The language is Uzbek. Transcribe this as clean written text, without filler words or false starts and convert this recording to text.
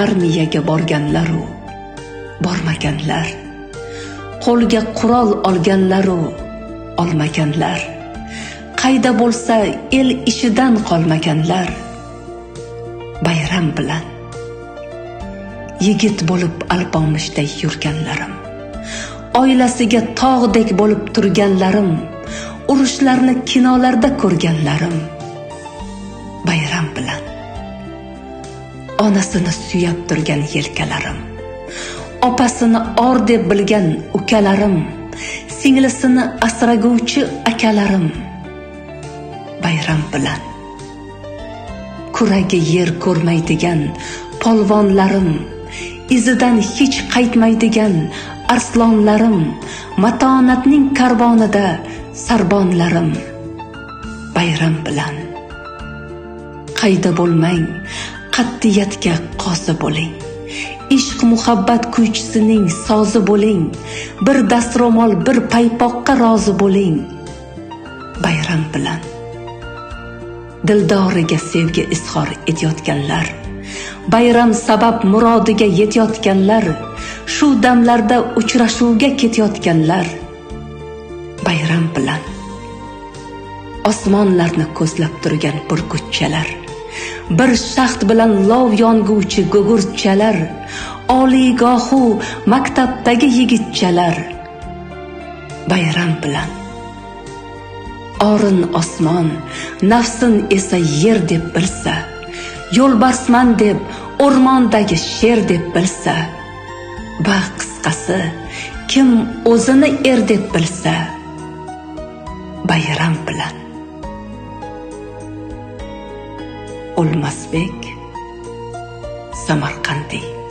armiyaga borganlar-u bormaganlar, qo'lga qurol olganlar-u olmaganlar, qayda bo'lsa el ishidan qolmaganlar. Bayram bilan yigit bo'lib alpomishday yurganlarim, oilasiga tog'dek bo'lib turganlarim, urushlarni kinolarda ko'rganlarim. Bayram bilan onasini suyab turgan yelkalarim, opasini or deb bilgan ukalarim, singlisini asraguvchi akalarim. Bayram bilan kuragi yer ko'rmaydigan polvonlarim, izidan hech qaytmaydigan arslonlarim, matonatning karvonida sarbonlarim. Bayram bilan qayda bo'lmang, qat'iyatga qozi bo'ling, ishq muhabbat kuychisining sozi bo'ling, bir dastro'mol bir paypoqqa rozi bo'ling. Bayram bilan dildoriga sevgi izhor etayotganlar, bayram sabab murodiga yetayotganlar, shu damlarda uchrashuvga ketayotganlar. Bayram bilan osmonlarni ko'zlab turgan burgutchalar, bir shaxt bilan lov yonguvchi gugurtchalar, oliygohu maktabdagi yigitchalar. Bayram bilan orin osmon, nafsin esa yer deb bilsa, yo'lbarsman deb o'rmondagi sher deb bilsa, va qisqasi kim o'zini er deb bilsa. Bayram bilan O'lmasbek Samarqandiy.